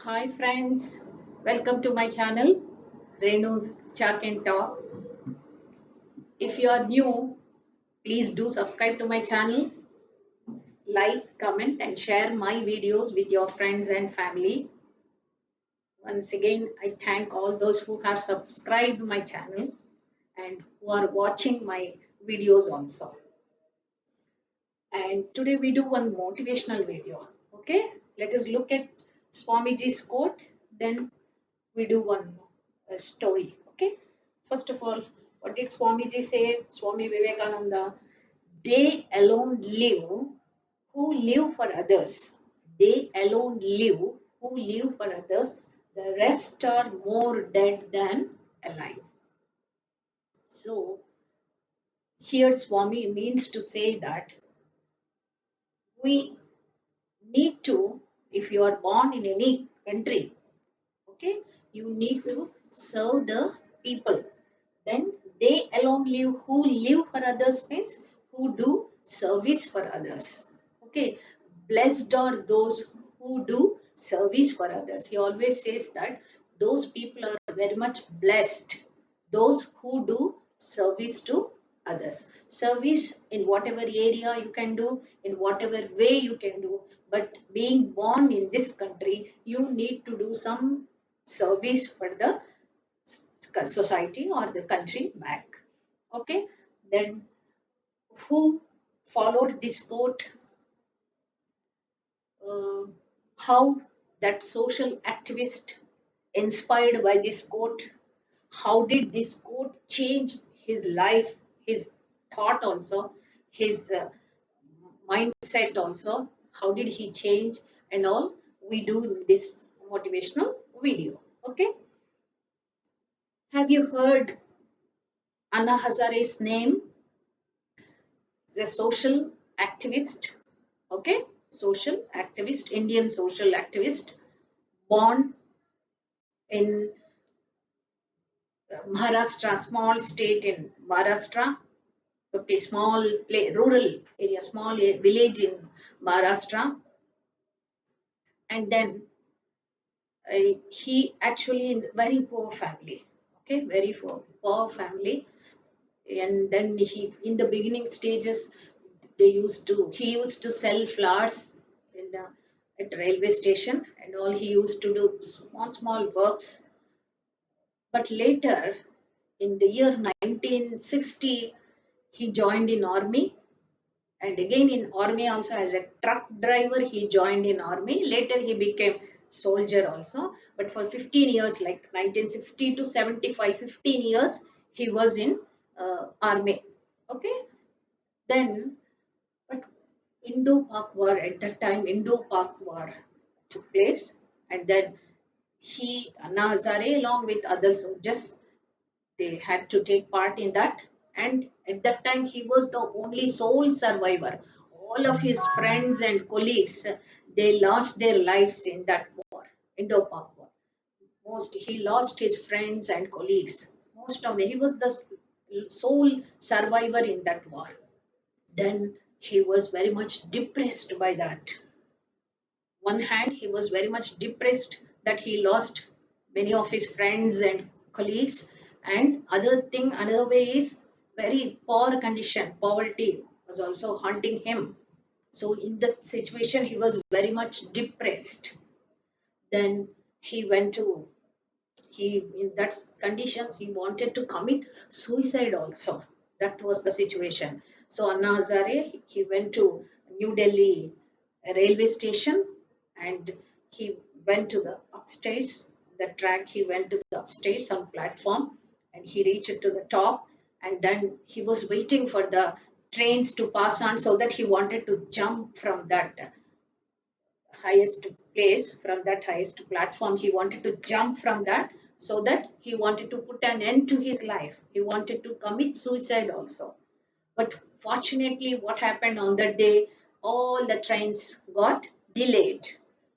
Hi friends, welcome to my channel Renu's Chalk and Talk. If you are new, please do subscribe to my channel, like, comment and share my videos with your friends and family. Once again, I thank all those who have subscribed my channel and who are watching my videos also. And today we do one motivational video. Okay, let us look at Swamiji's quote, then we do one story. Okay, first of all, what did Swamiji say? Swami Vivekananda, they alone live who live for others. They alone live who live for others. The rest are more dead than alive. So, here Swami means to say that we need to, if you are born in any country, okay, you need to serve the people. Then they alone live who live for others means who do service for others. Okay, blessed are those who do service for others. He always says that those people are very much blessed, those who do service to others. Service in whatever area you can do, in whatever way you can do, but being born in this country, you need to do some service for the society or the country back. Okay, then who followed this quote? Uh, how that social activist inspired by this quote? How did this quote change his life, his thought also, his mindset also? How did he change and all? We do in this motivational video. Okay, have you heard Anna Hazare's name? The social activist, okay, social activist, Indian social activist, born in Maharashtra, small state in Maharashtra, okay, small rural area, small village in Maharashtra. And then he actually in very poor family, okay, very poor family. And then he, in the beginning stages, he used to sell flowers in at railway station and all. He used to do small works, but later in the year 1960 he joined in army, and again in army also as a truck driver he joined in army. Later he became soldier also, but for 15 years, like 1960 to 75, 15 years he was in army. Okay, then, but Indo-Pak War, at that time, Indo-Pak War took place, and then Anna Hazare, along with other soldiers, they had to take part in that. And at that time, he was the only sole survivor. All of his friends and colleagues, they lost their lives in that war, Indo-Pak War. He lost his friends and colleagues. Most of them, he was the sole survivor in that war. Then he was very much depressed by that. One hand, he was very much depressed that he lost many of his friends and colleagues, and another way is very poor condition, poverty was also haunting him. So in that situation, he was very much depressed. Then he went to he in that conditions he wanted to commit suicide also. That was the situation. So Anna Hazare, he went to New Delhi railway station, and he went to the upstairs, the track. He went to the upstairs on platform, and he reached to the top, and then he was waiting for the trains to pass on, so that he wanted to jump from that highest place, from that highest platform. He wanted to jump from that, so that he wanted to put an end to his life. He wanted to commit suicide also. But fortunately, what happened on that day? All the trains got delayed.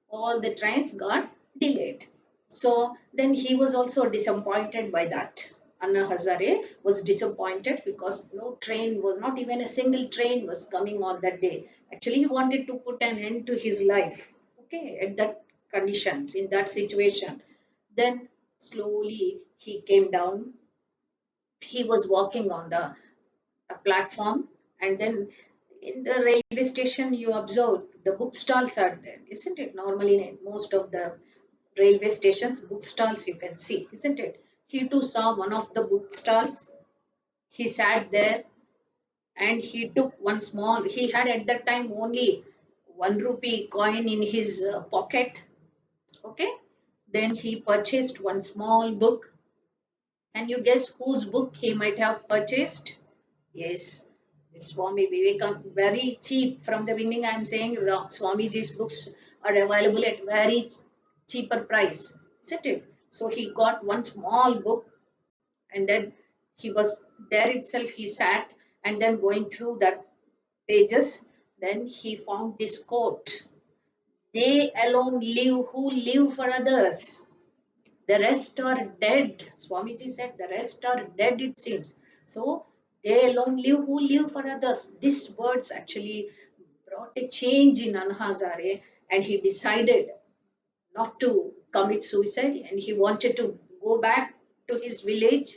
All the trains got delayed. So then he was also disappointed by that. Anna Hazare was disappointed because no train was, not even a single train was coming on that day. Actually, he wanted to put an end to his life. Okay, at that conditions, in that situation. Then slowly he came down. He was walking on the platform, and then in the railway station you observe the book stalls are there, isn't it? Normally in most of the railway stations, book stalls you can see, isn't it? He too saw one of the book stalls. He sat there and he took one small, he had at that time only 1 rupee coin in his pocket. Okay, then he purchased one small book. Can you guess whose book he might have purchased? Yes, Swami Vivekananda, very cheap. From the beginning, I am saying Swamiji's books are available at very cheaper price, isn't it? So he got one small book, and then he was there itself. He sat and then going through that pages. Then he found this quote: "They alone live who live for others. The rest are dead." Swamiji said, "The rest are dead, it seems. So they alone live who live for others." These words actually brought a change in Anhazare, and he decided not to commit suicide, and he wanted to go back to his village,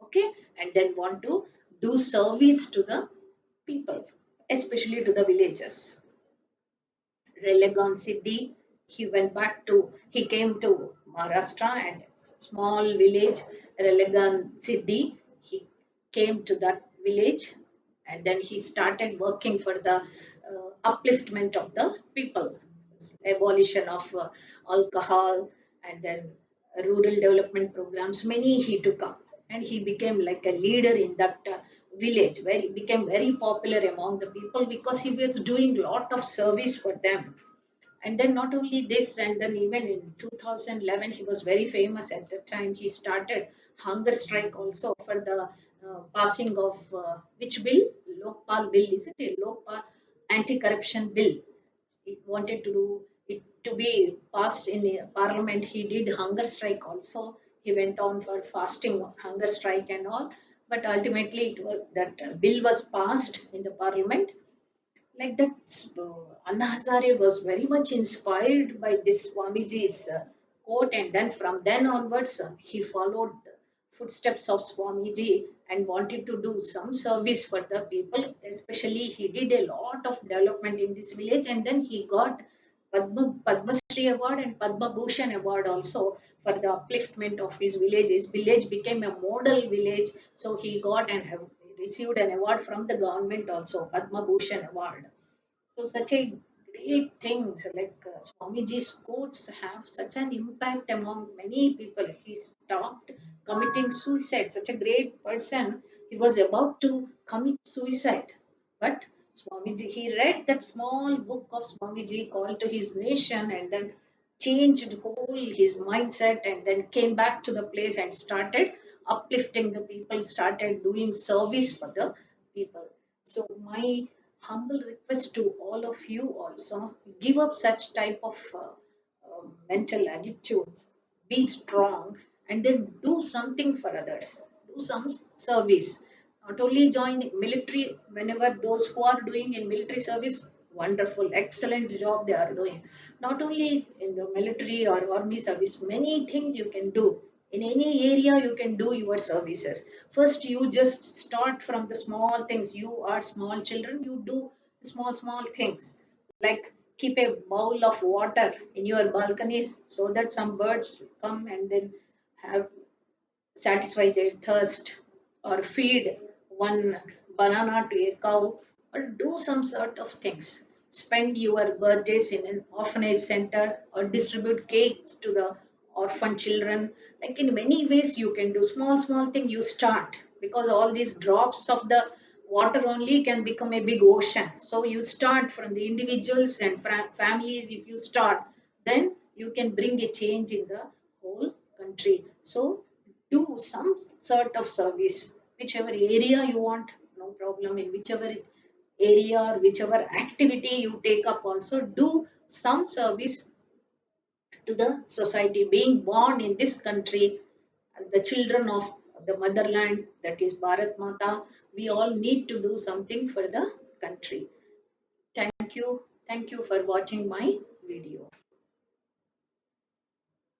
okay, and then want to do service to the people, especially to the villagers. Relegan Siddhi. He came to Maharashtra and small village, Relegan Siddhi. He came to that village and then he started working for the upliftment of the people, abolition of alcohol, and then rural development programs. Many he took up and he became like a leader in that village, where he became very popular among the people because he was doing lot of service for them. And then not only this, and then even in 2011 he was very famous. At the time he started hunger strike also for the passing of which bill, Lokpal bill, isn't it? Lokpal anti-corruption bill. He wanted to do it to be passed in parliament. He did hunger strike also. He went on for fasting hunger strike and all, but ultimately it was that bill was passed in the parliament. Like that, Anna Hazare was very much inspired by this Swamiji's quote, and then from then onwards, he followed the footsteps of Swamiji and wanted to do some service for the people. Especially, he did a lot of development in this village, and then he got Padma Shri Award and Padma Bhushan Award also for the upliftment of his village. His village became a model village, so he got and have received an award from the government also, Padma Bhushan Award. So such a great things like Swamiji's quotes have such an impact among many people. He stopped committing suicide. Such a great person. He was about to commit suicide, but Swamiji, he read that small book of Swamiji called to his nation, and then changed whole his mindset, and then came back to the place and started uplifting the people, started doing service for the people. So my humble request to all of you also, give up such type of mental attitudes, be strong, and then do something for others, do some service. Not only join military, whenever those who are doing in military service, wonderful, excellent job they are doing. Not only in the military or army service, many things you can do. In any area you can do your services. First you just start from the small things. You are small children, you do small things, like keep a bowl of water in your balconies so that some birds come and then have satisfy their thirst, or feed one banana to a cow, or do some sort of things. Spend your birthdays in an orphanage center or distribute cakes to the orphan children. Like in many ways, you can do small thing. You start, because all these drops of the water only can become a big ocean. So you start from the individuals and families. If you start, then you can bring a change in the whole country. So do some sort of service, whichever area you want, no problem. In whichever area or whichever activity you take up, also do some service to the society. Being born in this country as the children of the motherland, that is Bharat Mata, we all need to do something for the country. Thank you for watching my video.